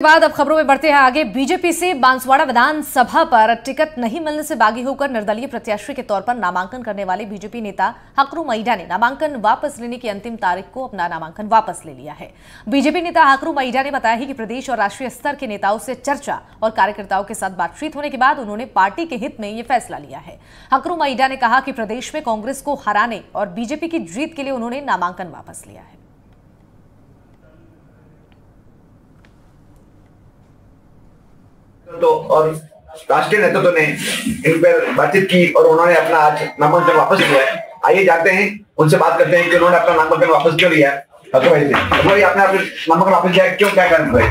बाद अब खबरों में बढ़ते हैं आगे। बीजेपी से बांसवाड़ा विधानसभा पर टिकट नहीं मिलने से बागी होकर निर्दलीय प्रत्याशी के तौर पर नामांकन करने वाले बीजेपी नेता हकरू मईडा ने नामांकन वापस लेने की अंतिम तारीख को अपना नामांकन वापस ले लिया है। बीजेपी नेता हकरू मईडा ने बताया है कि प्रदेश और राष्ट्रीय स्तर के नेताओं से चर्चा और कार्यकर्ताओं के साथ बातचीत होने के बाद उन्होंने पार्टी के हित में ये फैसला लिया है। हकरू मईडा ने कहा कि प्रदेश में कांग्रेस को हराने और बीजेपी की जीत के लिए उन्होंने नामांकन वापस लिया है। तो और राष्ट्रीय नेतृत्व ने इन पर बातचीत की और उन्होंने अपना आज नामांकन वापस लिया है। आइए जानते हैं, उनसे बात करते हैं कि उन्होंने अपना नामांकन वापस क्यों लिया है। आपने अपना नामांकन वापस लिया, क्यों, क्या कारण है?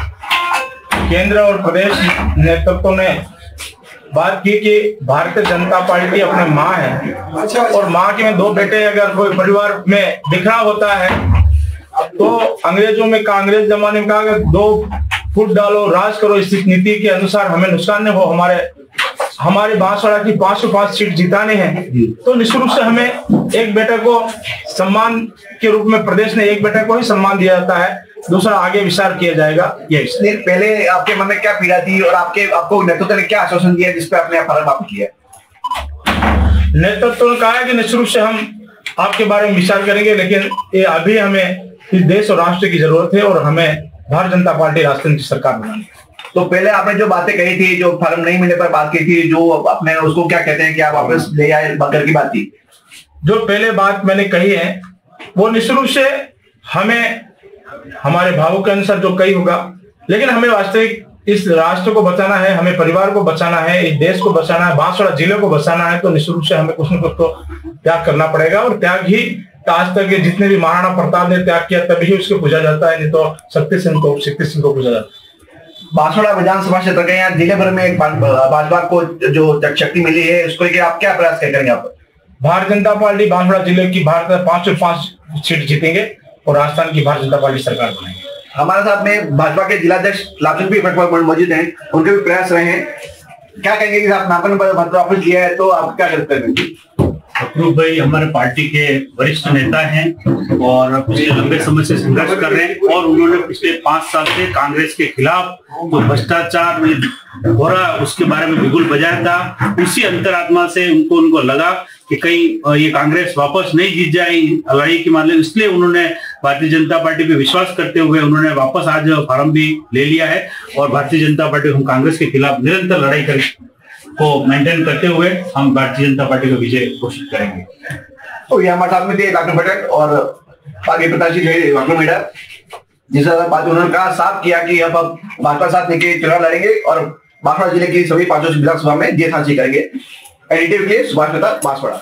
केंद्र और प्रदेश नेतृत्व ने बात की कि भारतीय जनता पार्टी अपने माँ है और माँ के में दो बेटे अगर कोई परिवार में बिखरा होता है तो अंग्रेजों में कांग्रेस जमाने में कहा दो फुट डालो राज करो, इस नीति के अनुसार हमें नुकसान हो। हमारे बांसवाड़ा की 505 सीट जिताने हैं तो निश्चित रूप से हमें एक बेटे को सम्मान के रूप में प्रदेश ने एक बेटे को ही सम्मान दिया जाता है, दूसरा आगे विचार किया जाएगा। ये पहले आपके मन में क्या पीड़ा थी और आपको नेतृत्व ने क्या आश्वासन दिया जिसपे आपने फर्क वापस किया? नेतृत्व ने कहा है कि निश्चित रूप से हम आपके बारे में विचार करेंगे, लेकिन ये अभी हमें इस देश और राष्ट्र की जरूरत है और हमें भारतीय जनता पार्टी राष्ट्र की सरकार बनानी है। तो पहले आपने जो बातें कही थी, जो फॉर्म नहीं मिलने पर बात की थी, जो आपने उसको क्या कहते हैं कि आप वापस ले आए, बंकर की बात थी? जो पहले बात मैंने कही है वो निश्चित रूप से हमें हमारे भावों के अनुसार जो कही होगा, लेकिन हमें वास्तविक इस राष्ट्र को बचाना है, हमें परिवार को बचाना है, इस देश को बचाना है, बांसवाड़ा जिले को बचाना है, तो निश्चित रूप से हमें कुछ न कुछ तो त्याग करना पड़ेगा। और त्याग ही आज तक के जितने भी महाराणा प्रताप ने त्याग किया तभी उसको पूजा जाता है, नहीं तो शक्ति सिंह को पूजा जाता है। बांसवाड़ा विधानसभा क्षेत्र के यहाँ जिले भर में एक भाजपा को जो शक्ति मिली है, उसको लेकर आप क्या प्रयास करेंगे? आप भारतीय जनता पार्टी बांसवाड़ा जिले की 505 सीट जीतेंगे और राजस्थान की भारतीय जनता पार्टी सरकार बनाएंगे। हमारे साथ में भाजपा के जिलाध्यक्ष लालचंद भी मौजूद हैं, उनके भी प्रयास रहे हैं। क्या कहेंगे कि आप नामांकन वापस लिया है तो आप क्या करते हैं? हकरू भाई हमारे पार्टी के वरिष्ठ नेता हैं और पिछले लंबे समय से संघर्ष कर रहे हैं और उन्होंने पिछले 5 साल से कांग्रेस के खिलाफ जो भ्रष्टाचार हो रहा उसके बारे में बिगुल बजाया था। उसी अंतरात्मा से उनको लगा कि कहीं ये कांग्रेस वापस नहीं जीत जाए लड़ाई के मामले, इसलिए उन्होंने भारतीय जनता पार्टी पे विश्वास करते हुए उन्होंने वापस आज फार्म भी ले लिया है और भारतीय जनता पार्टी हम कांग्रेस के खिलाफ निरंतर लड़ाई को मेंटेन करते हुए हम भारतीय जनता पार्टी को विजय घोषित करेंगे। तो ये हमारे साथ में थे डॉक्टर भट्ट और आगे प्रत्याशी थे हकरू मईडा, जिस उन्होंने कहा साफ किया कि अब भाजपा साथ लेके चुनाव लड़ेंगे और बांसवाड़ा जिले की सभी 5 विधानसभा में जीत हासिल करेंगे। एडिटिव के सुभाष मेहता, बांसवाड़ा।